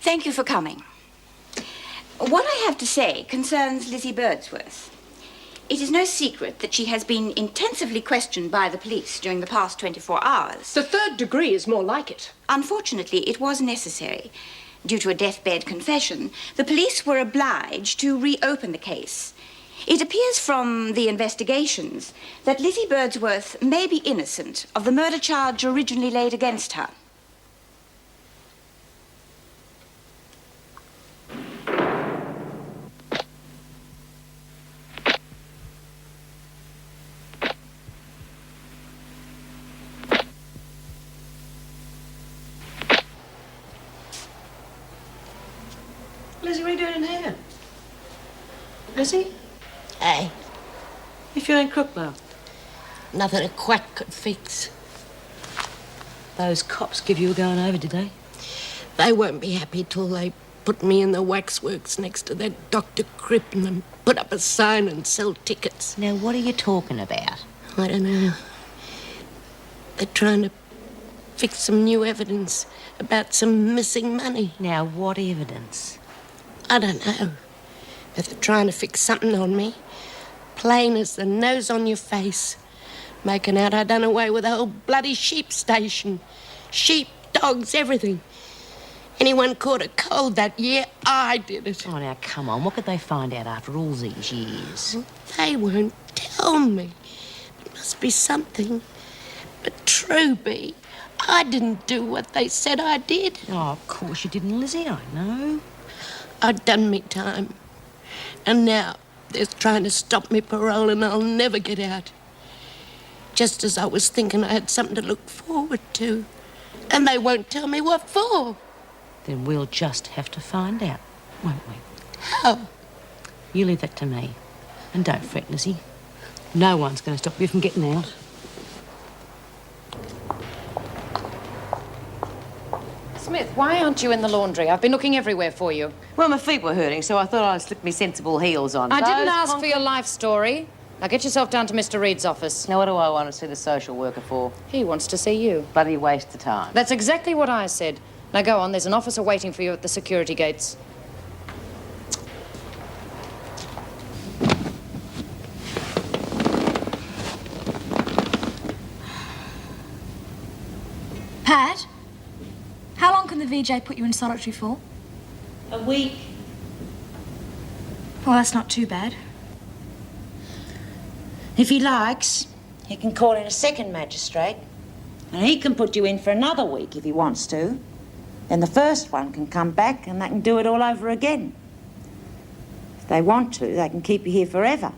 Thank you for coming. What I have to say concerns Lizzie Birdsworth. It is no secret that she has been intensively questioned by the police during the past 24 hours. The third degree is more like it. Unfortunately, it was necessary. Due to a deathbed confession, the police were obliged to reopen the case. It appears from the investigations that Lizzie Birdsworth may be innocent of the murder charge originally laid against her. Lizzie, what are you doing in here? Lizzie? Hey, You feeling crook now? nothing a quack could fix. Those cops give you a going over, did they? They won't be happy till they put me in the waxworks next to that Dr. Crippen and put up a sign and sell tickets. Now, what are you talking about? I don't know. They're trying to fix some new evidence about some missing money. Now, what evidence? I don't know. But they're trying to fix something on me. Plain as the nose on your face. Making out I done away with the whole bloody sheep station. Sheep, dogs, everything. Anyone caught a cold that year, I did it. Oh, now, come on. What could they find out after all these years? They won't tell me. There must be something. But true be, I didn't do what they said I did. Oh, of course you didn't, Lizzie. I know. I'd done me time. And now they're trying to stop me parole and I'll never get out. Just as I was thinking I had something to look forward to. And they won't tell me what for. Then we'll just have to find out, won't we? How? You leave that to me. And don't fret, Lizzie. No one's going to stop you from getting out. Smith, why aren't you in the laundry? I've been looking everywhere for you. Well, my feet were hurting, so I thought I'd slip me sensible heels on. I didn't ask for your life story. Now get yourself down to Mr. Reed's office. Now, what do I want to see the social worker for? He wants to see you. Bloody waste of time. That's exactly what I said. Now go on, there's an officer waiting for you at the security gates. Pat, how long can the VJ put you in solitary for? A week. Well, that's not too bad. If he likes, he can call in a second magistrate, and he can put you in for another week if he wants to. Then the first one can come back and they can do it all over again. If they want to, they can keep you here forever.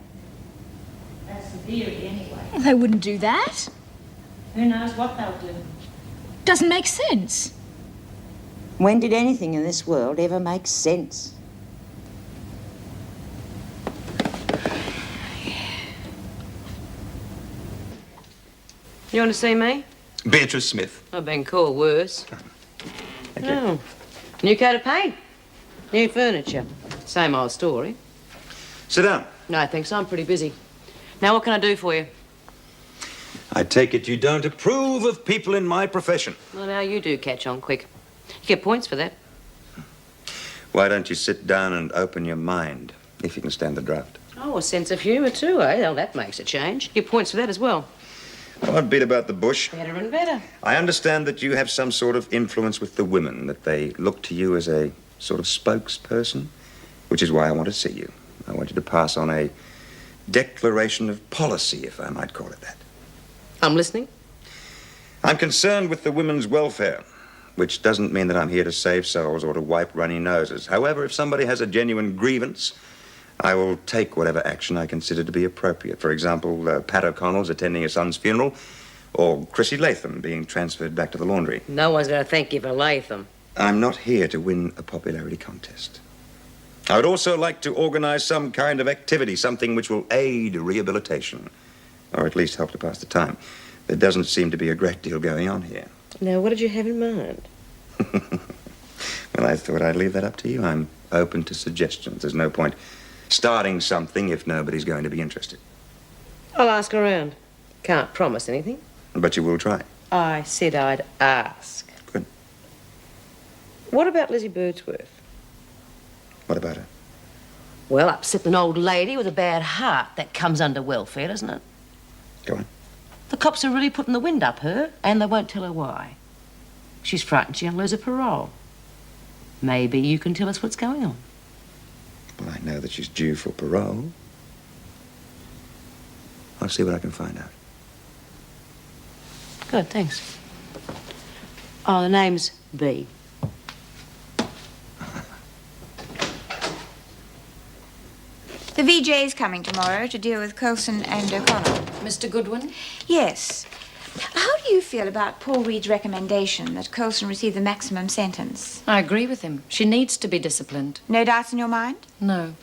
That's the theory, anyway. Well, they wouldn't do that. Who knows what they'll do? Doesn't make sense. When did anything in this world ever make sense? You want to see me? Beatrice Smith. I've been called worse. Thank you. Oh. New coat of paint. New furniture. Same old story. Sit down. No, thanks. I'm pretty busy. Now, what can I do for you? I take it you don't approve of people in my profession. Well, now you do catch on quick. You get points for that. Why don't you sit down and open your mind, if you can stand the draft? Oh, a sense of humour too, eh? Well, that makes a change. Get points for that as well. I won't beat about the bush. Better and better. I understand that you have some sort of influence with the women, that they look to you as a sort of spokesperson, which is why I want to see you. I want you to pass on a declaration of policy, if I might call it that. I'm listening. I'm concerned with the women's welfare, which doesn't mean that I'm here to save souls or to wipe runny noses. However, if somebody has a genuine grievance, I will take whatever action I consider to be appropriate. For example, Pat O'Connell's attending her son's funeral, or Chrissy Latham being transferred back to the laundry. No one's going to thank you for Latham. I'm not here to win a popularity contest. I would also like to organize some kind of activity, something which will aid rehabilitation, or at least help to pass the time. There doesn't seem to be a great deal going on here. Now, what did you have in mind? Well, I thought I'd leave that up to you. I'm open to suggestions. There's no point starting something if nobody's going to be interested. I'll ask around. Can't promise anything. But you will try. I said I'd ask. Good. What about Lizzie Birdsworth? What about her? Well, upset an old lady with a bad heart. That comes under welfare, doesn't it? Go on. The cops are really putting the wind up her, and they won't tell her why. She's frightened she'll lose her parole. Maybe you can tell us what's going on. Well, I know that she's due for parole. I'll see what I can find out. Good, thanks. Oh, the name's B. The VJ's coming tomorrow to deal with Coulson and O'Connell. Mr. Goodwin? Yes. How do you feel about Paul Reed's recommendation that Coulson receive the maximum sentence? I agree with him. She needs to be disciplined. No doubts in your mind? No.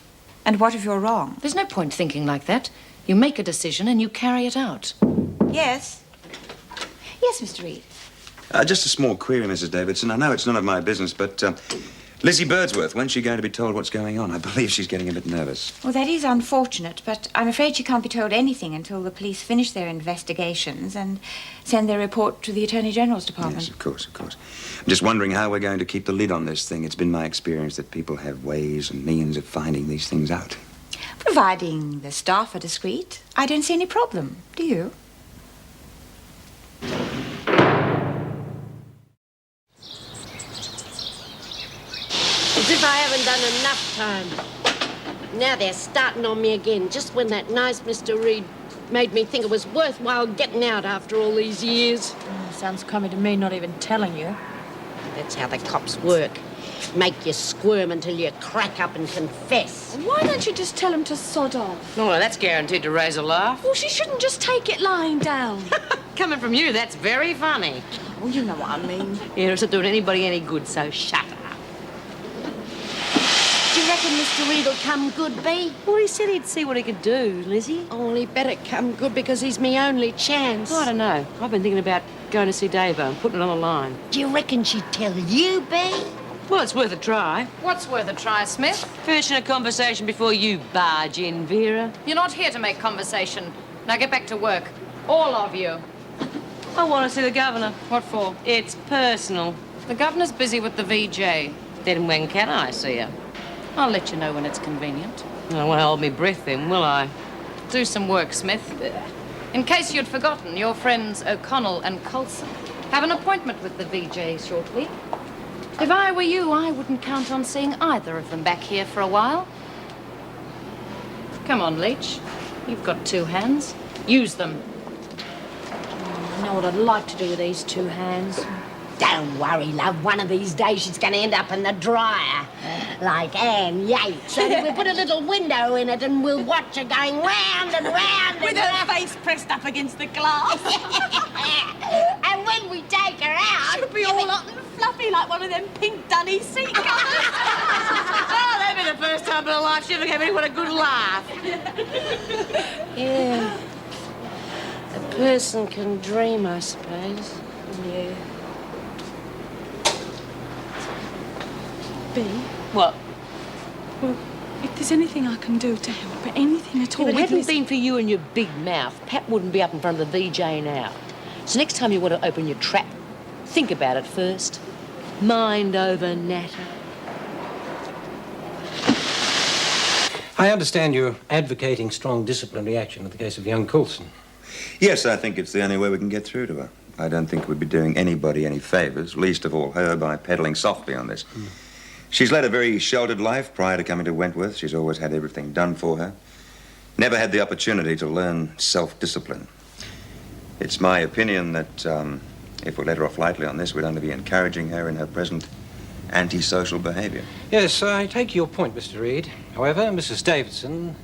And what if you're wrong? There's no point thinking like that. You make a decision and you carry it out. Yes. Yes, Mr. Reed. Just a small query, Mrs. Davidson. I know it's none of my business, but Lizzie Birdsworth, when's she going to be told what's going on? I believe she's getting a bit nervous. Well, that is unfortunate, but I'm afraid she can't be told anything until the police finish their investigations and send their report to the Attorney General's Department. Yes, of course, of course. I'm just wondering how we're going to keep the lid on this thing. It's been my experience that people have ways and means of finding these things out. Providing the staff are discreet, I don't see any problem, do you? As if I haven't done enough time. Now they're starting on me again, just when that nice Mr. Reed made me think it was worthwhile getting out after all these years. Sounds crummy to me, not even telling you. That's how the cops work. Make you squirm until you crack up and confess. Why don't you just tell him to sod off? Oh, well, that's guaranteed to raise a laugh. Well, she shouldn't just take it lying down. Coming from you, that's very funny. Well, you know what I mean. Yeah, it's not doing anybody any good, so shut up. Do you reckon Mr. Reed will come good, B? Well, he said he'd see what he could do, Lizzie. Oh, he better come good because he's my only chance. I don't know. I've been thinking about going to see Davo and putting it on the line. Do you reckon she'd tell you, B? Well, it's worth a try. What's worth a try, Smith? Finishing a conversation before you barge in, Vera. You're not here to make conversation. Now get back to work. All of you. I want to see the governor. What for? It's personal. The governor's busy with the VJ. Then when can I see her? I'll let you know when it's convenient. I won't hold me breath then, will I? Do some work, Smith. In case you'd forgotten, your friends O'Connell and Coulson have an appointment with the VJ shortly. If I were you, I wouldn't count on seeing either of them back here for a while. Come on, Leach. You've got two hands. Use them. I know what I'd like to do with these two hands. Don't worry, love. One of these days she's going to end up in the dryer, like Anne Yates. And we'll put a little window in it and we'll watch her going round and round. With her face pressed up against the glass. And when we take her out... She'll be all up and fluffy like one of them pink dunny seat covers. Oh, that'd be the first time in her life she ever gave anyone a good laugh. Yeah. A person can dream, I suppose. Yeah. B, What? well, if there's anything I can do to help, anything at all... If it with hadn't Liz- been for you and your big mouth, Pat wouldn't be up in front of the VJ now. So next time you want to open your trap, think about it first. Mind over natter. I understand you're advocating strong disciplinary action in the case of young Coulson. Yes, I think it's the only way we can get through to her. I don't think we'd be doing anybody any favours, least of all her, by peddling softly on this. She's led a very sheltered life prior to coming to Wentworth. She's always had everything done for her. Never had the opportunity to learn self-discipline. It's my opinion that if we let her off lightly on this, we'd only be encouraging her in her present antisocial behaviour. Yes, I take your point, Mr. Reed. However, Mrs. Davidson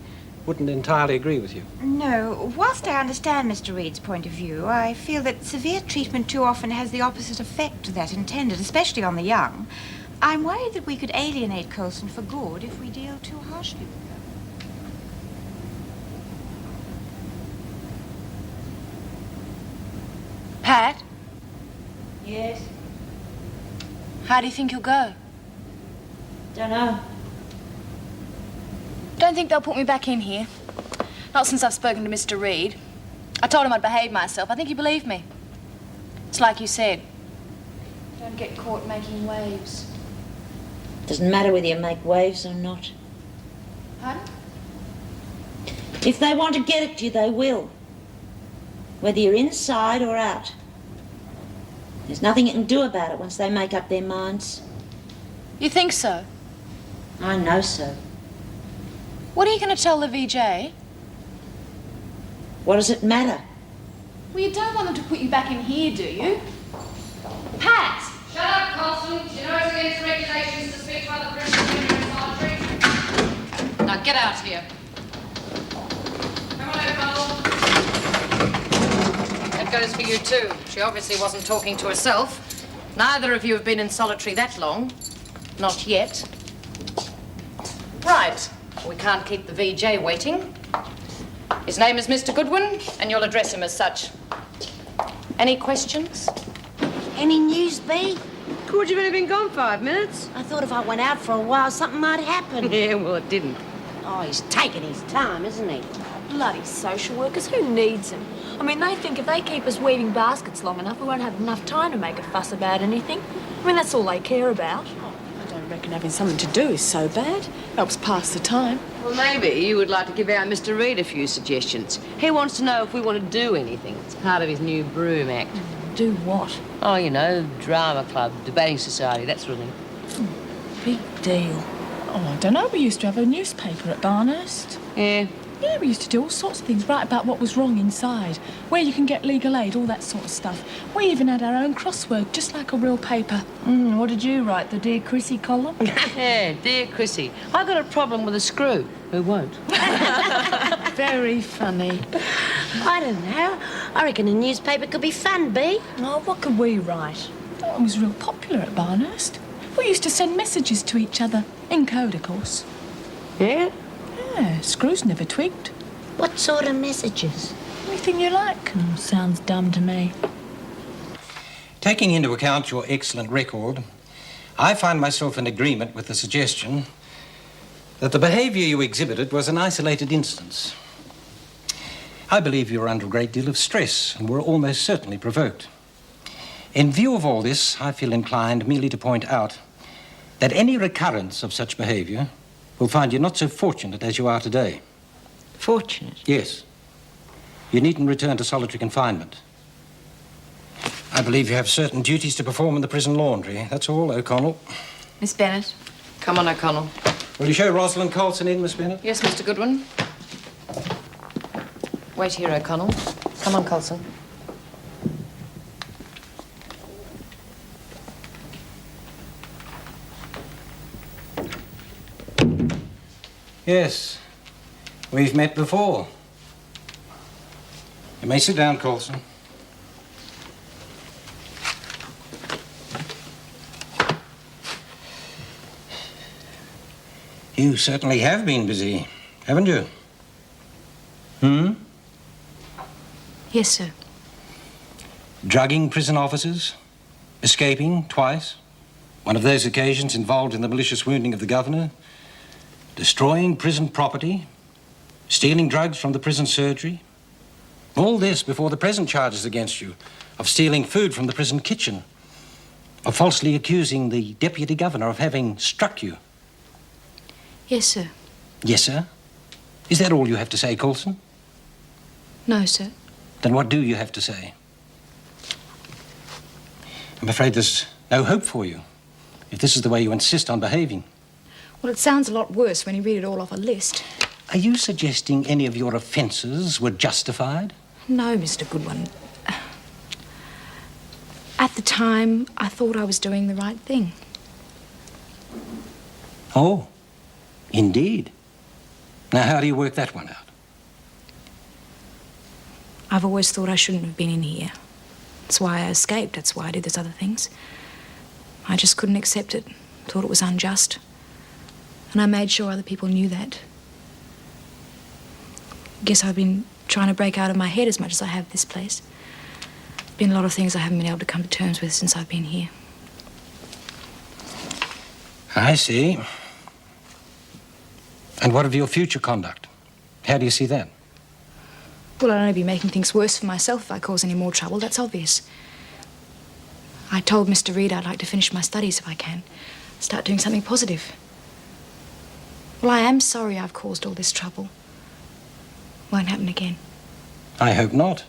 wouldn't entirely agree with you. No. Whilst I understand Mr. Reed's point of view, I feel that severe treatment too often has the opposite effect to that intended, especially on the young. I'm worried that we could alienate Coulson for good if we deal too harshly with her. Pat, Yes? how do you think you'll go? Don't know. Don't think they'll put me back in here. Not since I've spoken to Mr. Reed. I told him I'd behave myself. I think he believed me. It's like you said. Don't get caught making waves. Doesn't matter whether you make waves or not. Pardon? If they want to get at you, they will. Whether you're inside or out. There's nothing you can do about it once they make up their minds. You think so? I know so. What are you going to tell the VJ? What does it matter? Well, you don't want them to put you back in here, do you? Pat! Shut up, Colson. You know it's against regulations to speak to other prisoners when you're in solitary. Now get out here. Come on, O'Connell. That goes for you too. She obviously wasn't talking to herself. Neither of you have been in solitary that long. Not yet. Right. We can't keep the VJ waiting. His name is Mr. Goodwin, and you'll address him as such. Any questions? Any news, B? Could you've only been gone 5 minutes? I thought if I went out for a while, something might happen. Yeah, well, it didn't. Oh, he's taking his time, isn't he? Bloody social workers, who needs them? I mean, they think if they keep us weaving baskets long enough, we won't have enough time to make a fuss about anything. I mean, that's all they care about. I don't reckon having something to do is so bad. Helps pass the time. Well, maybe you would like to give our Mr. Reed a few suggestions. He wants to know if we want to do anything. It's part of his new Broom Act. Do what? Oh, you know, drama club, debating society, that sort of thing. Big deal. Oh, I don't know. We used to have a newspaper at Barnhurst. Yeah. Yeah, we used to do all sorts of things, write about what was wrong inside, where you can get legal aid, all that sort of stuff. We even had our own crossword, just like a real paper. What did you write, the Dear Chrissy column? Yeah, dear Chrissy, I got a problem with a screw. Who won't? Very funny. I don't know. I reckon a newspaper could be fun, B. Oh, what could we write? Oh, it was real popular at Barnhurst. We used to send messages to each other, in code, of course. Yeah? Yeah, screws never twigged. What sort of messages? Anything you like. Sounds dumb to me. Taking into account your excellent record, I find myself in agreement with the suggestion that the behavior you exhibited was an isolated instance. I believe you were under a great deal of stress and were almost certainly provoked. In view of all this, I feel inclined merely to point out that any recurrence of such behavior will find you not so fortunate as you are today. Fortunate? Yes. You needn't return to solitary confinement. I believe you have certain duties to perform in the prison laundry. That's all, O'Connell. Miss Bennett. Come on, O'Connell. Will you show Rosalind Colson in, Miss Bennett? Yes, Mr. Goodwin. Wait here, O'Connell. Come on, Colson. Yes. We've met before. You may sit down, Colson. You certainly have been busy, haven't you? Yes, sir. Drugging prison officers, escaping twice. One of those occasions involved in the malicious wounding of the governor, destroying prison property, stealing drugs from the prison surgery. All this before the present charges against you of stealing food from the prison kitchen, of falsely accusing the deputy governor of having struck you. Yes, sir. Yes, sir? Is that all you have to say, Colson? No, sir. Then what do you have to say? I'm afraid there's no hope for you, if this is the way you insist on behaving. Well, it sounds a lot worse when you read it all off a list. Are you suggesting any of your offences were justified? No, Mr. Goodwin. At the time, I thought I was doing the right thing. Oh, indeed. Now, how do you work that one out? I've always thought I shouldn't have been in here. That's why I escaped. That's why I did those other things. I just couldn't accept it. Thought it was unjust. And I made sure other people knew that. Guess I've been trying to break out of my head as much as I have this place. Been a lot of things I haven't been able to come to terms with since I've been here. I see. And what of your future conduct? How do you see that? Well, I'd only be making things worse for myself if I cause any more trouble. That's obvious. I told Mr. Reed I'd like to finish my studies if I can. Start doing something positive. Well, I am sorry I've caused all this trouble. Won't happen again. I hope not.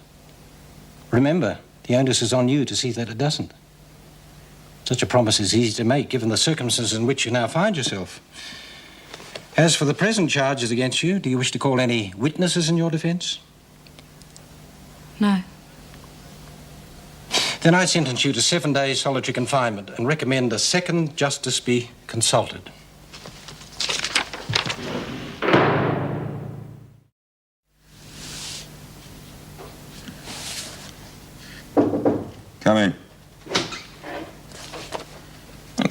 Remember, the onus is on you to see that it doesn't. Such a promise is easy to make, given the circumstances in which you now find yourself. As for the present charges against you, do you wish to call any witnesses in your defence? No. Then I sentence you to 7 days solitary confinement and recommend a second justice be consulted. Come in.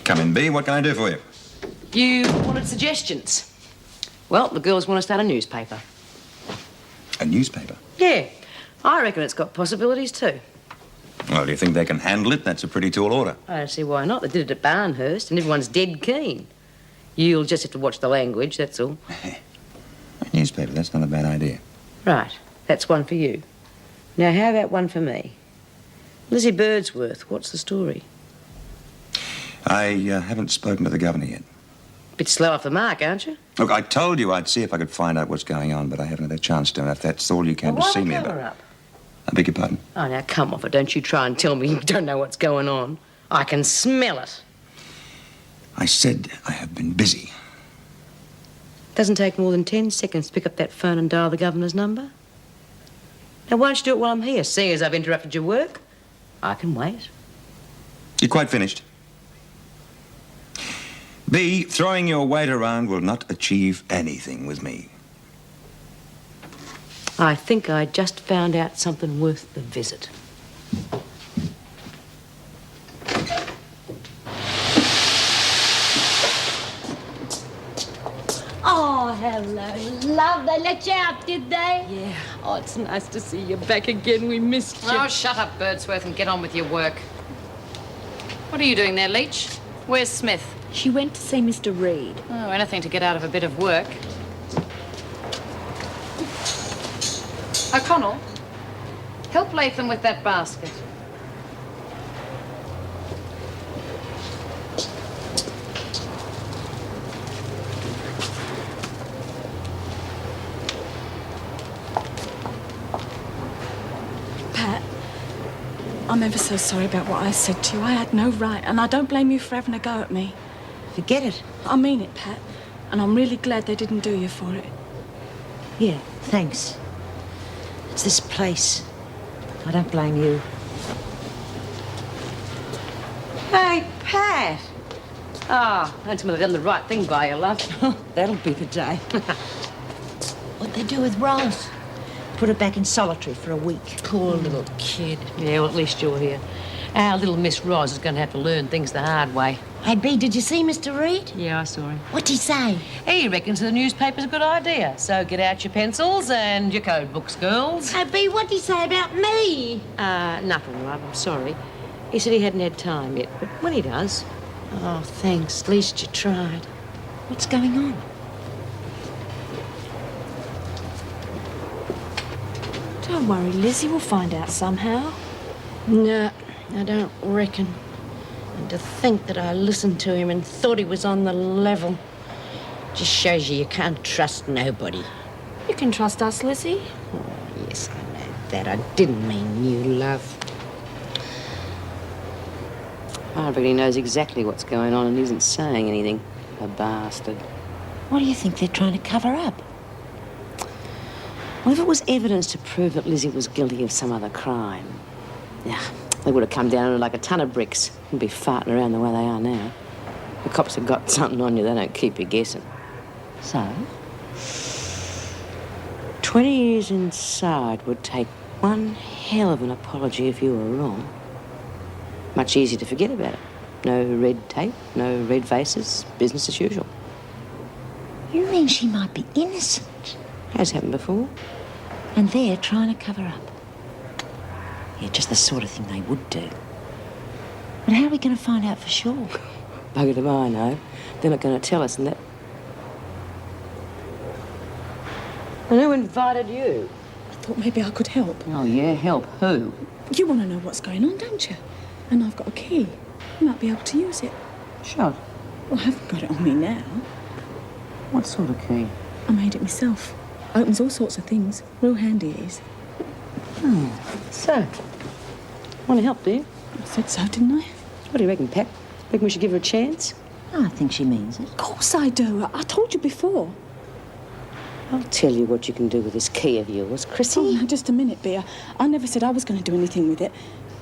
Come in, B. What can I do for you? You wanted suggestions. Well, the girls want to start a newspaper. A newspaper? Yeah, I reckon it's got possibilities too. Well, do you think they can handle it? That's a pretty tall order. I don't see why not. They did it at Barnhurst and everyone's dead keen. You'll just have to watch the language, that's all. A newspaper, that's not a bad idea. Right, that's one for you. Now, how about one for me? Lizzie Birdsworth, what's the story? I haven't spoken to the governor yet. Bit slow off the mark, aren't you? Look, I told you I'd see if I could find out what's going on, but I haven't had a chance to, and if that's all you came to see me about. Up? I beg your pardon? Oh, now, come off it. Don't you try and tell me you don't know what's going on. I can smell it. I said I have been busy. Doesn't take more than 10 seconds to pick up that phone and dial the governor's number. Now, why don't you do it while I'm here, seeing as I've interrupted your work? I can wait. You quite finished? B, throwing your weight around will not achieve anything with me. I think I just found out something worth the visit. Oh, hello, love. They let you out, did they? Yeah. Oh, it's nice to see you back again. We missed you. Oh, shut up, Birdsworth, and get on with your work. What are you doing there, Leach? Where's Smith? She went to see Mr. Reed. Oh, anything to get out of a bit of work. O'Connell, help Latham with that basket. Pat, I'm ever so sorry about what I said to you. I had no right, and I don't blame you for having a go at me. Forget it. I mean it, Pat, and I'm really glad they didn't do you for it. Yeah, thanks. It's this place. I don't blame you. Hey, Pat. Ah, oh, that's when I've done the right thing by you, love. That'll be the day. What'd they do with Rose? Put her back in solitary for a week. Poor little kid. Yeah, well, at least you're here. Our little Miss Roz is going to have to learn things the hard way. Hey, Bea, did you see Mr. Reed? Yeah, I saw him. What'd he say? He reckons the newspaper's a good idea. So get out your pencils and your code books, girls. Hey, Bea, what'd he say about me? Nothing, love. I'm sorry. He said he hadn't had time yet, but when he does... Oh, thanks. At least you tried. What's going on? Don't worry, Lizzie. We'll find out somehow. No, I don't reckon. And to think that I listened to him and thought he was on the level. Just shows you can't trust nobody. You can trust us, Lizzie. Oh, yes, I know that. I didn't mean you, love. I reckon he knows exactly what's going on and isn't saying anything. A bastard. What do you think they're trying to cover up? Well, if it was evidence to prove that Lizzie was guilty of some other crime, yeah, they would have come down on her like a ton of bricks and be farting around the way they are now. The cops have got something on you, they don't keep you guessing. So, 20 years inside would take one hell of an apology if you were wrong. Much easier to forget about it. No red tape, no red faces, business as usual. You mean she might be innocent? Has happened before. And they're trying to cover up. Yeah, just the sort of thing they would do. But how are we going to find out for sure? Bugger if I know. They're not going to tell us, and that... And who invited you? I thought maybe I could help. Oh, yeah, help who? You want to know what's going on, don't you? And I've got a key. You might be able to use it. Sure. Well, I haven't got it on me now. What sort of key? I made it myself. Opens all sorts of things. Real handy it is. So, want to help, do you? I said so, didn't I? What do you reckon, Pep? Reckon we should give her a chance? I think she means it. Of course I do. I told you before. I'll tell you what you can do with this key of yours, Chrissy. Oh, now, just a minute, Bea. I never said I was going to do anything with it.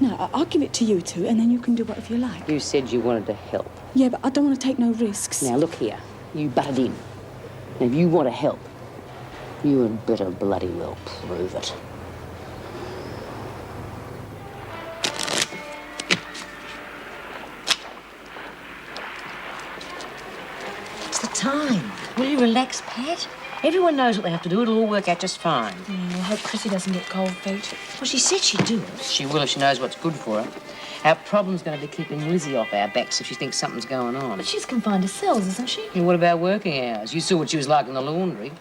No, I'll give it to you two, and then you can do whatever you like. You said you wanted to help. Yeah, but I don't want to take no risks. Now, look here. You butted in. And if you want to help, you had better bloody well prove it. It's the time. Will you relax, Pat? Everyone knows what they have to do. It'll all work out just fine. I hope Chrissy doesn't get cold feet. Well, she said she'd do it. She will if she knows what's good for her. Our problem's going to be keeping Lizzie off our backs if she thinks something's going on. But she's confined to cells, isn't she? And what about working hours? You saw what she was like in the laundry.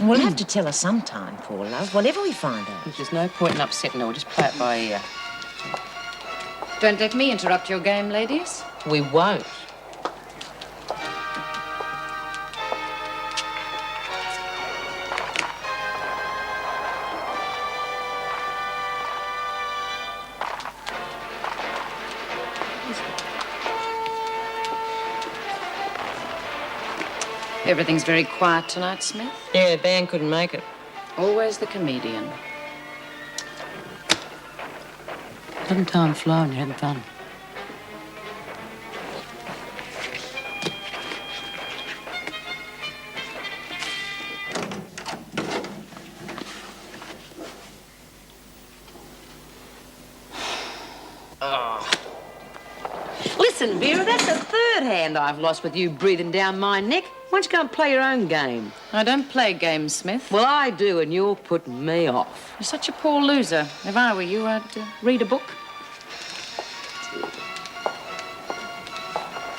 We'll have to tell her sometime, poor love, whatever we find out. There's no point in upsetting her. We'll just play it by ear. Don't let me interrupt your game, ladies. We won't. Everything's very quiet tonight, Smith. Yeah, the band couldn't make it. Always the comedian. Doesn't time fly when you're having fun? Listen, Vera, that's the third hand I've lost with you breathing down my neck. Why don't you go and play your own game? I don't play games, Smith. Well, I do, and you're putting me off. You're such a poor loser. If I were you, I'd read a book.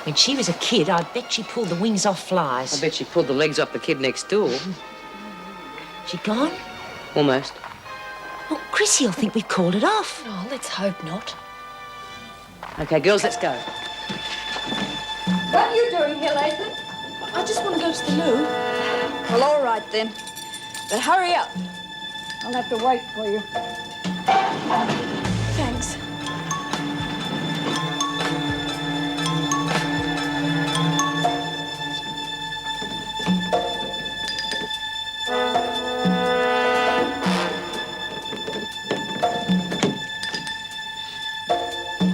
When she was a kid, I bet she pulled the wings off flies. I bet she pulled the legs off the kid next door. She gone? Almost. Well, Chrissy will think we've called it off. Oh, let's hope not. Okay, girls, let's go. What are you doing here, Lathan? I just want to go to the loo. Well, all right then. But hurry up. I'll have to wait for you. Thanks.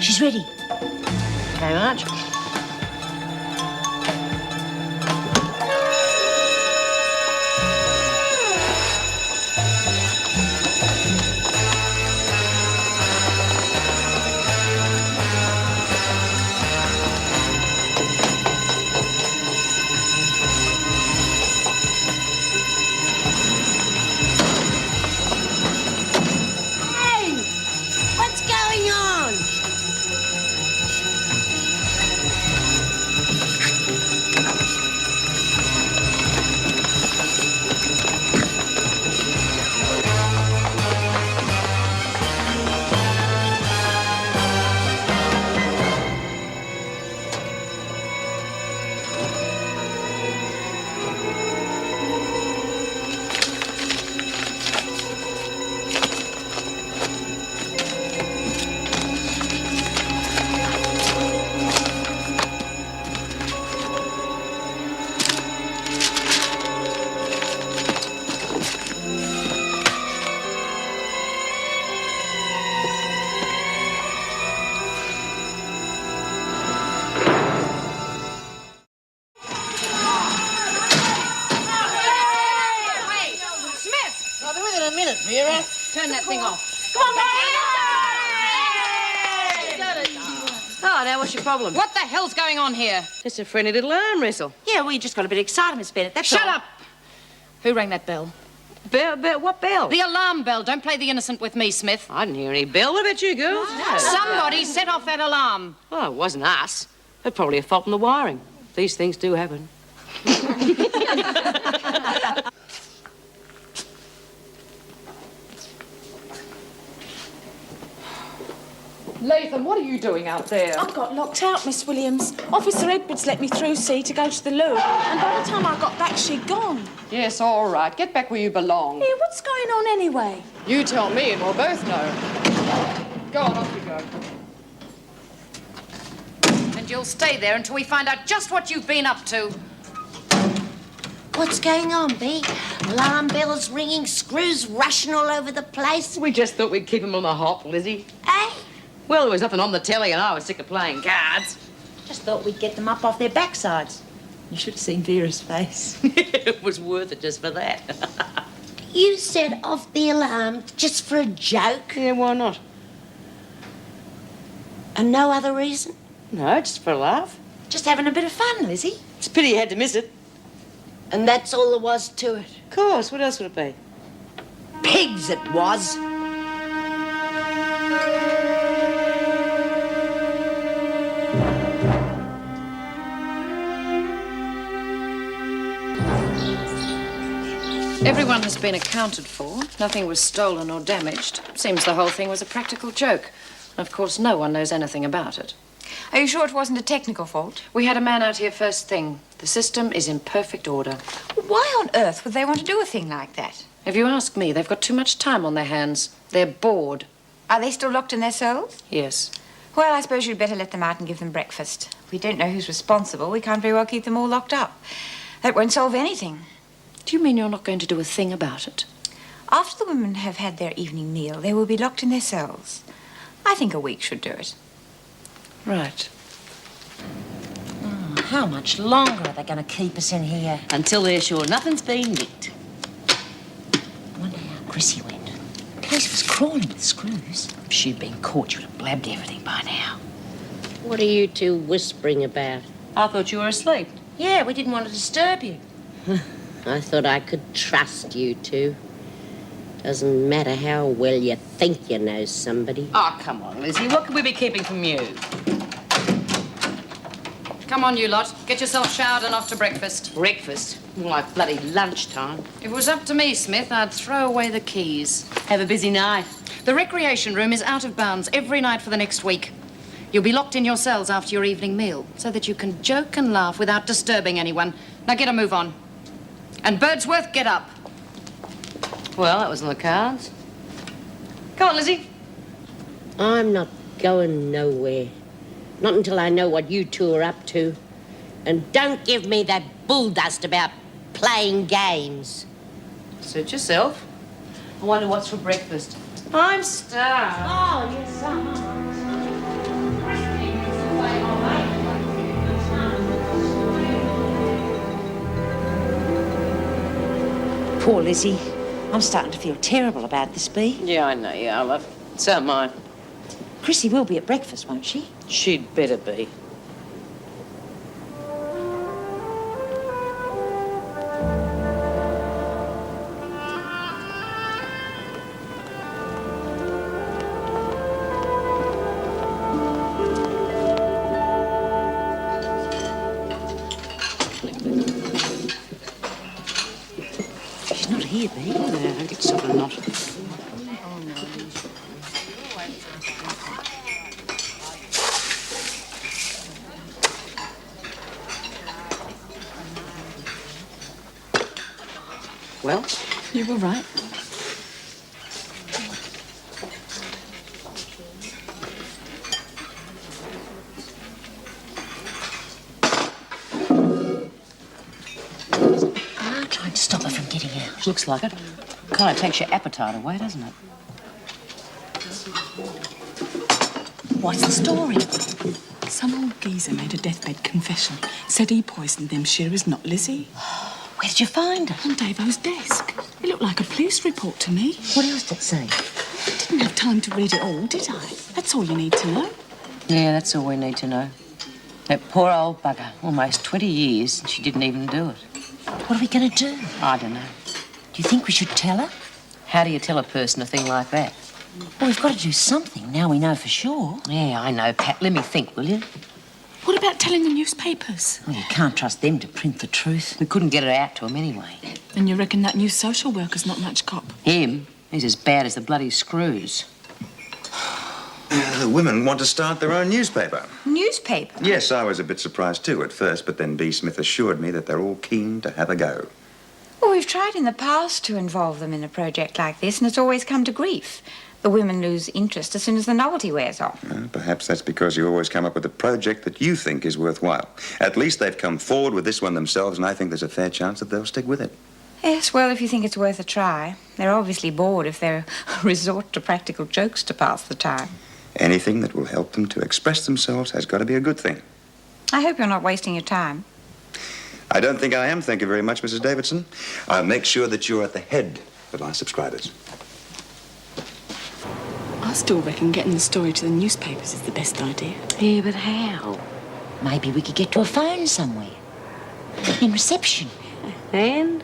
She's ready. Okay, Marge. What's going on? Vera. Turn that thing off. Oh, now what's your problem? What the hell's going on here? Just a friendly little arm wrestle. Yeah, we just got a bit excited, Miss Bennett. That's Shut all. up! Who rang that bell? Bell? What bell? The alarm bell. Don't play the innocent with me, Smith. I didn't hear any bell. What about you, girls? No. Somebody set off that alarm. Oh, it wasn't us. It's probably a fault in the wiring. These things do happen. Latham, what are you doing out there? I got locked out, Miss Williams. Officer Edwards let me through, see, to go to the loo. And by the time I got back, she'd gone. Yes, all right. Get back where you belong. Here, what's going on anyway? You tell me and we'll both know. Go on, off you go. And you'll stay there until we find out just what you've been up to. What's going on, Bea? Alarm bells ringing, screws rushing all over the place. We just thought we'd keep him on the hop, Lizzie. Eh? Well, there was nothing on the telly and I was sick of playing cards. Just thought we'd get them up off their backsides. You should have seen Vera's face. It was worth it just for that. You set off the alarm just for a joke? Yeah, why not? And no other reason? No, just for a laugh. Just having a bit of fun, Lizzie. It's a pity you had to miss it. And that's all there was to it? Of course, what else would it be? Pigs it was. Everyone has been accounted for. Nothing was stolen or damaged. Seems the whole thing was a practical joke. Of course, no one knows anything about it. Are you sure it wasn't a technical fault? We had a man out here first thing. The system is in perfect order. Why on earth would they want to do a thing like that? If you ask me, they've got too much time on their hands. They're bored. Are they still locked in their cells? Yes. Well, I suppose you'd better let them out and give them breakfast. If we don't know who's responsible, we can't very well keep them all locked up. That won't solve anything. Do you mean you're not going to do a thing about it? After the women have had their evening meal, they will be locked in their cells. I think a week should do it. Right. How much longer are they going to keep us in here? Until they're sure nothing's been nicked. I wonder how Chrissy went. The place was crawling with screws. If she'd been caught, she'd have blabbed everything by now. What are you two whispering about? I thought you were asleep. Yeah, we didn't want to disturb you. I thought I could trust you two. Doesn't matter how well you think you know somebody. Oh, come on, Lizzie. What could we be keeping from you? Come on, you lot. Get yourself showered and off to breakfast. Breakfast? More like bloody lunchtime. If it was up to me, Smith, I'd throw away the keys. Have a busy night. The recreation room is out of bounds every night for the next week. You'll be locked in your cells after your evening meal so that you can joke and laugh without disturbing anyone. Now get a move on. And Birdsworth, get up. Well, that was on the cards. Come on, Lizzie. I'm not going nowhere. Not until I know what you two are up to. And don't give me that bull dust about playing games. Suit yourself. I wonder what's for breakfast. I'm starved. Oh, yes, Poor Lizzie. I'm starting to feel terrible about this, Bea. Yeah, I know, yeah, love. So am I. Chrissy will be at breakfast, won't she? She'd better be. She's not here, Bea. Yeah, I think it's sort of not. Well? You were right. I'm trying to stop her from getting out. Looks like it. Kind of takes your appetite away, doesn't it? What's the story? Some old geezer made a deathbed confession. Said he poisoned them shearers, not Lizzie. Where did you find it? On Davo's desk. It looked like a police report to me. What else did it say? I didn't have time to read it all, did I? That's all you need to know. Yeah, that's all we need to know. That poor old bugger. Almost 20 years, and she didn't even do it. What are we going to do? I don't know. Do you think we should tell her? How do you tell a person a thing like that? Well, we've got to do something now we know for sure. Yeah, I know, Pat. Let me think, will you? What about telling the newspapers? Well, you can't trust them to print the truth. We couldn't get it out to him anyway. And you reckon that new social worker's not much cop? Him? He's as bad as the bloody screws. The women want to start their own newspaper. Newspaper? Yes, I was a bit surprised too at first, but then B. Smith assured me that they're all keen to have a go. Well, we've tried in the past to involve them in a project like this, and it's always come to grief. The women lose interest as soon as the novelty wears off. Perhaps that's because you always come up with a project that you think is worthwhile. At least they've come forward with this one themselves, and I think there's a fair chance that they'll stick with it. Yes, well, if you think it's worth a try. They're obviously bored if they resort to practical jokes to pass the time. Anything that will help them to express themselves has got to be a good thing. I hope you're not wasting your time. I don't think I am, thank you very much, Mrs. Davidson. I'll make sure that you're at the head of our subscribers. I still reckon getting the story to the newspapers is the best idea. Yeah, but how? Maybe we could get to a phone somewhere. In reception. And?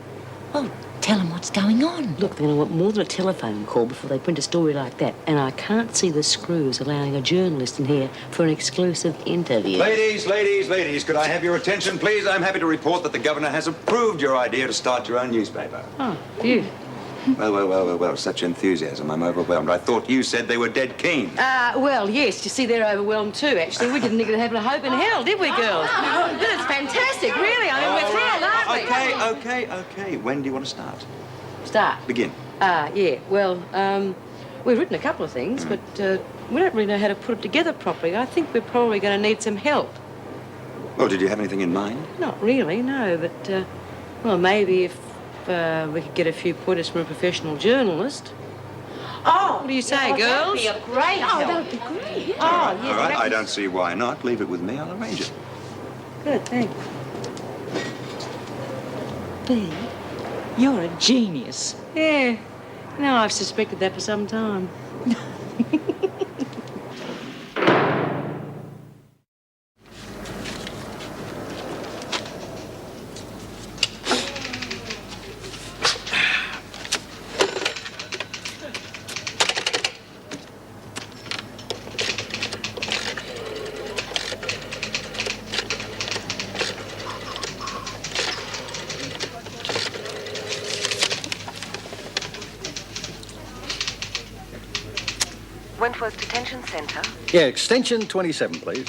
Well, tell them what's going on. Look, they're going to want more than a telephone call before they print a story like that. And I can't see the screws allowing a journalist in here for an exclusive interview. Ladies, could I have your attention, please? I'm happy to report that the governor has approved your idea to start your own newspaper. Oh, you. Well, such enthusiasm. I'm overwhelmed. I thought you said they were dead keen. Well, yes, you see, they're overwhelmed too, actually. We didn't think they'd have a hope in hell, did we, girls? But it's fantastic, really. I mean, we're thrilled, aren't we? Okay. When do you want to start? Start? Begin. Yeah. Well, we've written a couple of things, but we don't really know how to put it together properly. I think we're probably going to need some help. Oh, did you have anything in mind? Not really, no, but, well, maybe if we could get a few pointers from a professional journalist. Oh! What do you say, girls? That'd be a great help. That would be great. Oh, yes. All right, I don't see why not. Leave it with me. I'll arrange it. Good, thanks. B, you're a genius. Yeah. No, I've suspected that for some time. Wentworth Detention Centre. Yeah, extension 27, please.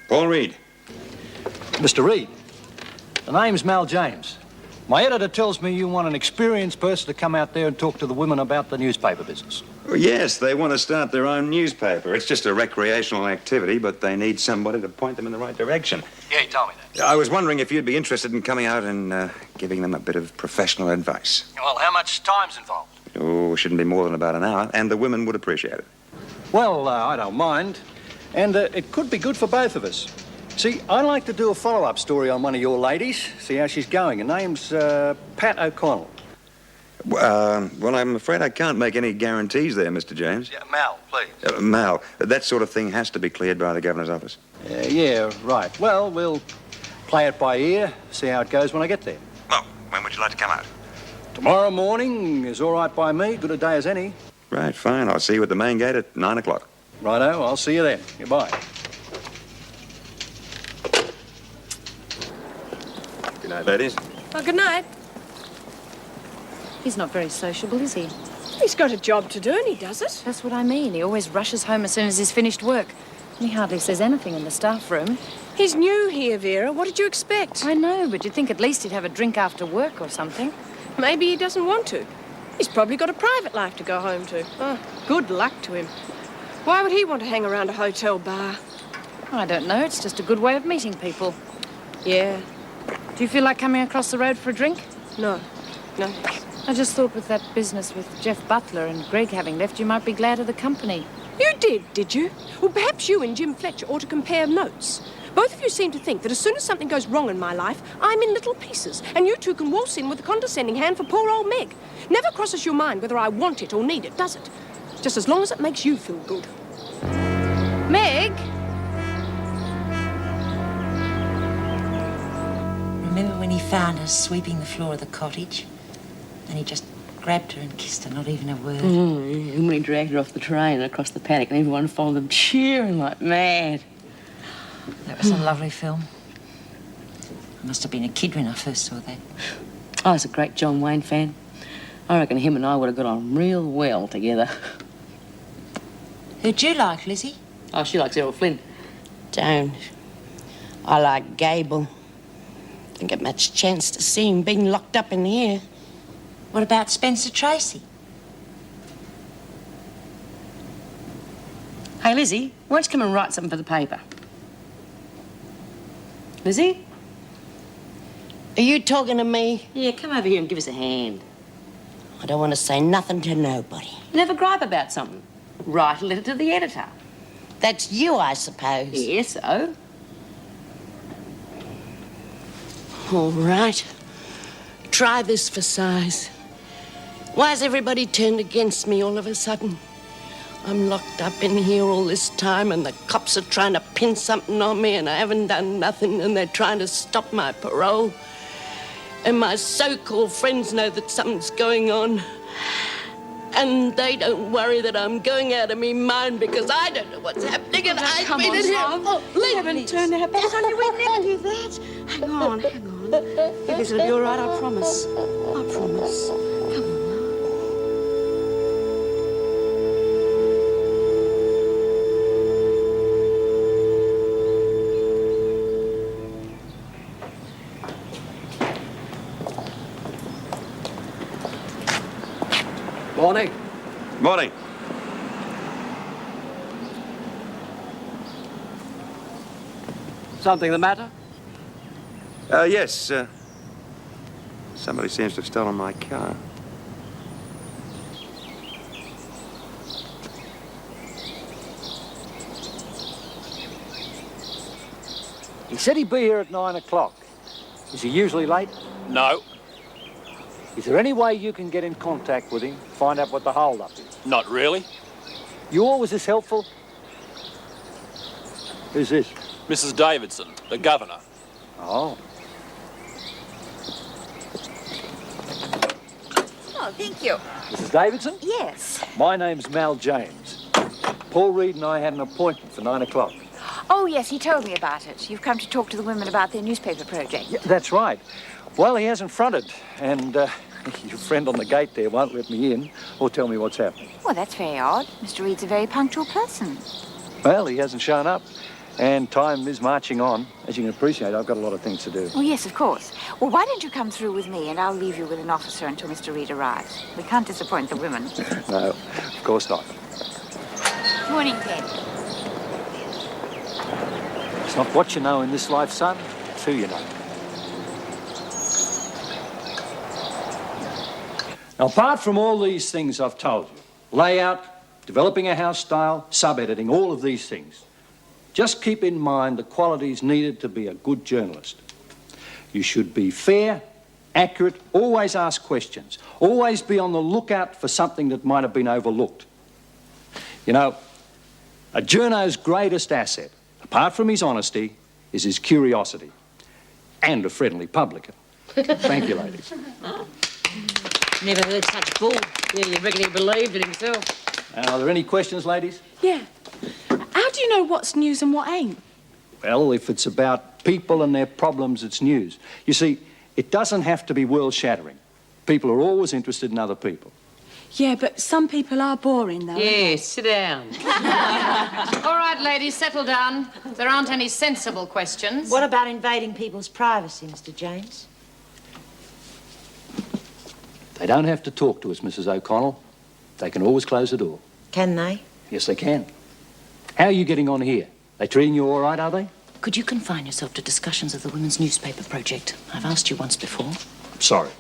Paul Reed. Mr. Reed, the name's Mal James. My editor tells me you want an experienced person to come out there and talk to the women about the newspaper business. Oh, yes, they want to start their own newspaper. It's just a recreational activity, but they need somebody to point them in the right direction. Yeah, he told me that. I was wondering if you'd be interested in coming out and giving them a bit of professional advice. Well, how much time's involved? Oh, shouldn't be more than about an hour, and the women would appreciate it. Well, I don't mind. And it could be good for both of us. See, I'd like to do a follow-up story on one of your ladies, see how she's going. Her name's Pat O'Connell. Well, I'm afraid I can't make any guarantees there, Mr. James. Yeah, Mal, please. Mal, that sort of thing has to be cleared by the governor's office. Yeah, right. Well, we'll play it by ear, see how it goes when I get there. Oh, when would you like to come out? Tomorrow morning is all right by me. Good a day as any. Right, fine. I'll see you at the main gate at 9 o'clock. Righto, I'll see you then. Goodbye. Good night, ladies. Well, good night. He's not very sociable, is he? He's got a job to do and he does it. That's what I mean. He always rushes home as soon as he's finished work. And he hardly says anything in the staff room. He's new here, Vera. What did you expect? I know, but you'd think at least he'd have a drink after work or something. Maybe he doesn't want to. He's probably got a private life to go home to. Oh, good luck to him. Why would he want to hang around a hotel bar? I don't know. It's just a good way of meeting people. Yeah. Do you feel like coming across the road for a drink? No. I just thought with that business with Jeff Butler and Greg having left, you might be glad of the company. You did you? Well, perhaps you and Jim Fletcher ought to compare notes. Both of you seem to think that as soon as something goes wrong in my life, I'm in little pieces, and you two can waltz in with a condescending hand for poor old Meg. Never crosses your mind whether I want it or need it, does it? Just as long as it makes you feel good. Meg? Remember when he found her sweeping the floor of the cottage? And he just grabbed her and kissed her, not even a word. And when he dragged her off the train across the paddock, and everyone followed them cheering like mad. That was a lovely film. I must have been a kid when I first saw that. I was a great John Wayne fan. I reckon him and I would have got on real well together. Who'd you like, Lizzie? Oh, she likes Errol Flynn. Don't. I like Gable. Didn't get much chance to see him being locked up in here. What about Spencer Tracy? Hey, Lizzie, why don't you come and write something for the paper? Lizzie? Are you talking to me? Yeah, come over here and give us a hand. I don't want to say nothing to nobody. You never gripe about something. Write a letter to the editor. That's you, I suppose. Yes, so? All right. Try this for size. Why's everybody turned against me all of a sudden? I'm locked up in here all this time and the cops are trying to pin something on me and I haven't done nothing and they're trying to stop my parole. And my so-called friends know that something's going on. And they don't worry that I'm going out of me mind because I don't know what's happening and I've been in here. Oh, Leave haven't turned our backs on you. We'd never do that. Hang on. Everything'll be all right, I promise. I promise. Come on now. Morning. Morning. Something the matter? Yes. Somebody seems to have stolen my car. He said he'd be here at 9 o'clock. Is he usually late? No. Is there any way you can get in contact with him, find out what the hold-up is? Not really. You always this helpful? Who's this? Mrs. Davidson, the governor. Oh. Oh, thank you. Mrs. Davidson? Yes. My name's Mal James. Paul Reed and I had an appointment for 9 o'clock. Oh, yes, he told me about it. You've come to talk to the women about their newspaper project. Yeah, that's right. Well, he hasn't fronted, and your friend on the gate there won't let me in or tell me what's happening. Well, that's very odd. Mr. Reed's a very punctual person. Well, he hasn't shown up, and time is marching on. As you can appreciate, I've got a lot of things to do. Oh, yes, of course. Well, why don't you come through with me and I'll leave you with an officer until Mr. Reed arrives. We can't disappoint the women. No, of course not. Morning, Pen. It's not what you know in this life, son, it's who you know. Now, apart from all these things I've told you, layout, developing a house style, sub-editing, all of these things, just keep in mind the qualities needed to be a good journalist. You should be fair, accurate, always ask questions, always be on the lookout for something that might have been overlooked. You know, a journo's greatest asset, apart from his honesty, is his curiosity. And a friendly publican. Thank you, ladies. Never heard such bull. Yeah, you reckon he believed it himself. Are there any questions, ladies? Yeah. How do you know what's news and what ain't? Well, if it's about people and their problems, it's news. You see, it doesn't have to be world-shattering. People are always interested in other people. Yeah, but some people are boring, though. Yes, sit down. All right, ladies, settle down. There aren't any sensible questions. What about invading people's privacy, Mr. James? They don't have to talk to us, Mrs. O'Connell. They can always close the door. Can they? Yes, they can. How are you getting on here? They treating you all right, are they? Could you confine yourself to discussions of the women's newspaper project? I've asked you once before. Sorry.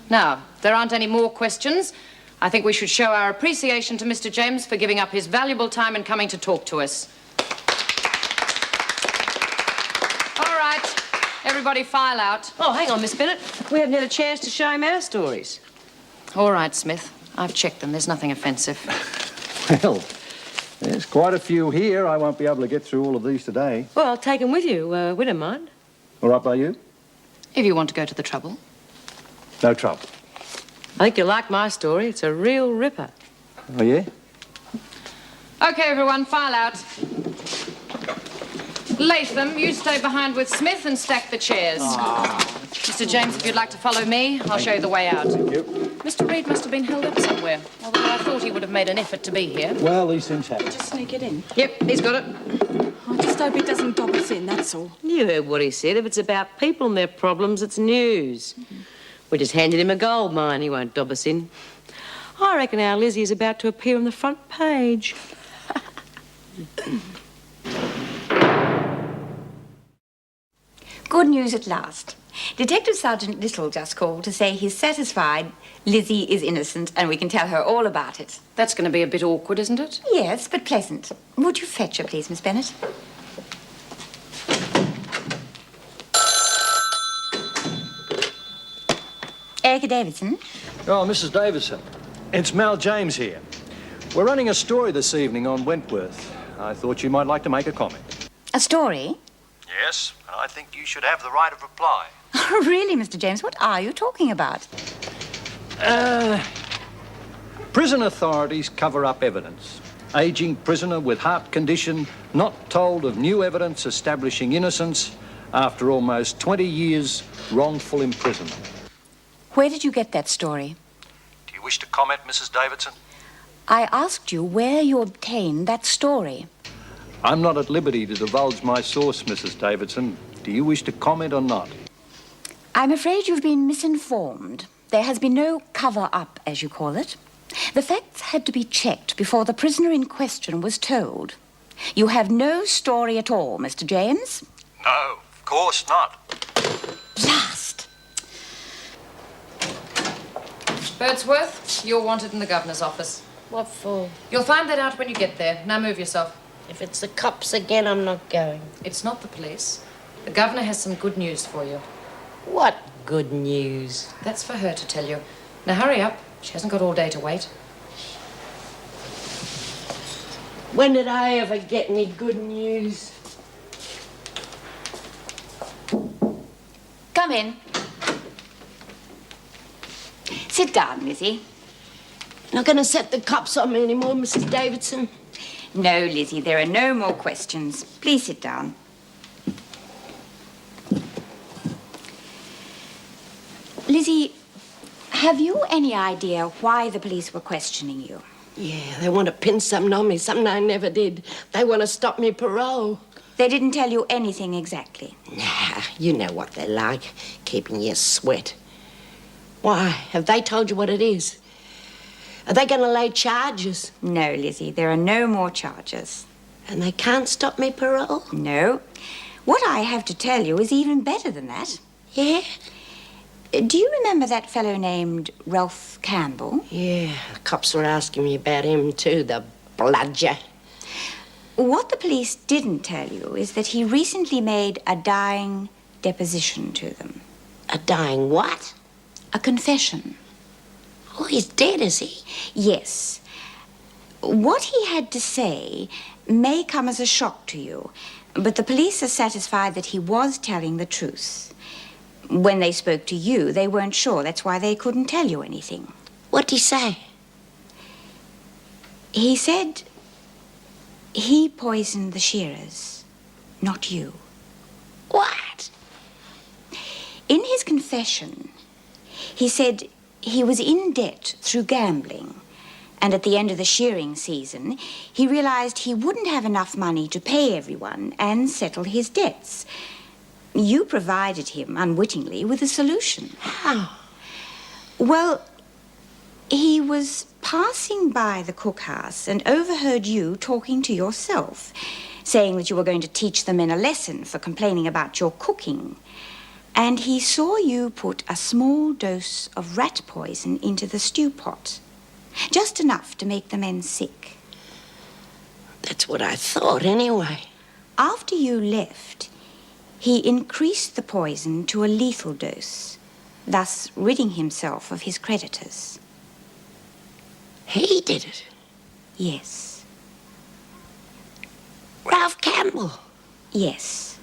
Now, there aren't any more questions. I think we should show our appreciation to Mr. James for giving up his valuable time and coming to talk to us. All right, everybody file out. Oh, hang on, Miss Bennett. We haven't had a chance to show him our stories. All right, Smith. I've checked them. There's nothing offensive. Well, there's quite a few here. I won't be able to get through all of these today. Well, I'll take him with you. We don't mind. All right by you? If you want to go to the trouble. No trouble. I think you'll like my story. It's a real ripper. Oh, yeah? Okay, everyone, file out. Latham, you stay behind with Smith and stack the chairs. Mr. James, if you'd like to follow me, I'll show you the way out. Thank you. Mr. Reed must have been held up somewhere, although I thought he would have made an effort to be here. Well, these things happen. Just sneak it in. Yep, he's got it. I just hope he doesn't dob us in, that's all. You heard what he said. If it's about people and their problems, it's news. We just handed him a gold mine. He won't dob us in. I reckon our Lizzie is about to appear on the front page. Good news at last. Detective Sergeant Little just called to say he's satisfied Lizzie is innocent and we can tell her all about it. That's going to be a bit awkward, isn't it? Yes, but pleasant. Would you fetch her, please, Miss Bennett? Erica Davidson. Oh, Mrs. Davison, it's Mal James here. We're running a story this evening on Wentworth. I thought you might like to make a comment. A story? Yes, and I think you should have the right of reply. Oh, really, Mr. James? What are you talking about? Prison authorities cover up evidence. Aging prisoner with heart condition not told of new evidence establishing innocence after almost 20 years wrongful imprisonment. Where did you get that story? Do you wish to comment, Mrs. Davidson? I asked you where you obtained that story. I'm not at liberty to divulge my source, Mrs. Davidson. Do you wish to comment or not? I'm afraid you've been misinformed. There has been no cover-up, as you call it. The facts had to be checked before the prisoner in question was told. You have no story at all, Mr. James. No, of course not. Last. Birdsworth, you're wanted in the governor's office. What for? You'll find that out when you get there. Now move yourself. If it's the cops again, I'm not going. It's not the police. The governor has some good news for you. What good news? That's for her to tell you. Now hurry up. She hasn't got all day to wait. When did I ever get any good news? Come in. Sit down, Lizzie. Not going to set the cops on me anymore, Mrs. Davidson? No, Lizzie, there are no more questions. Please sit down. Lizzie, have you any idea why the police were questioning you? Yeah, they want to pin something on me, something I never did. They want to stop me parole. They didn't tell you anything exactly? Nah, you know what they're like, keeping you sweat. Why? Have they told you what it is? Are they going to lay charges? No, Lizzie, there are no more charges. And they can't stop me parole? No. What I have to tell you is even better than that. Yeah? Do you remember that fellow named Ralph Campbell? Yeah, the cops were asking me about him too, the bludger. What the police didn't tell you is that he recently made a dying deposition to them. A dying what? A confession. Oh, he's dead, is he? Yes. What he had to say may come as a shock to you, but the police are satisfied that he was telling the truth. When they spoke to you, they weren't sure. That's why they couldn't tell you anything. What'd he say? He said he poisoned the shearers, not you. What? In his confession, he said he was in debt through gambling, and at the end of the shearing season, he realized he wouldn't have enough money to pay everyone and settle his debts. You provided him, unwittingly, with a solution. How? Well, he was passing by the cookhouse and overheard you talking to yourself, saying that you were going to teach the men a lesson for complaining about your cooking. And he saw you put a small dose of rat poison into the stew pot. Just enough to make the men sick. That's what I thought, anyway. After you left, he increased the poison to a lethal dose, thus ridding himself of his creditors. He did it? Yes. Ralph Campbell? Yes.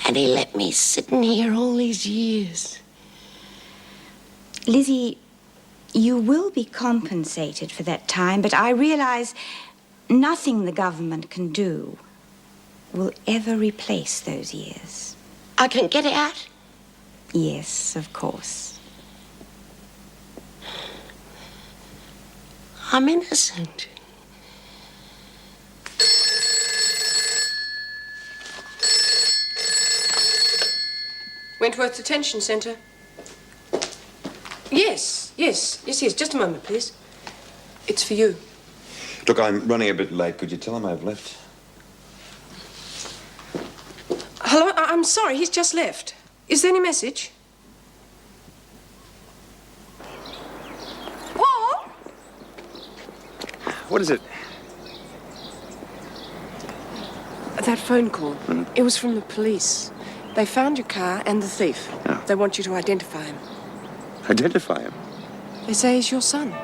And he let me sitting here all these years. Lizzie, you will be compensated for that time, but I realize nothing the government can do will ever replace those years. I can get out? Yes, of course. I'm innocent. Wentworth Detention Centre. Yes. Just a moment, please. It's for you. Look, I'm running a bit late. Could you tell him I've left? Hello? I'm sorry, he's just left. Is there any message? Paul? What is it? That phone call. It was from the police. They found your car and the thief. Oh. They want you to identify him. Identify him? They say he's your son.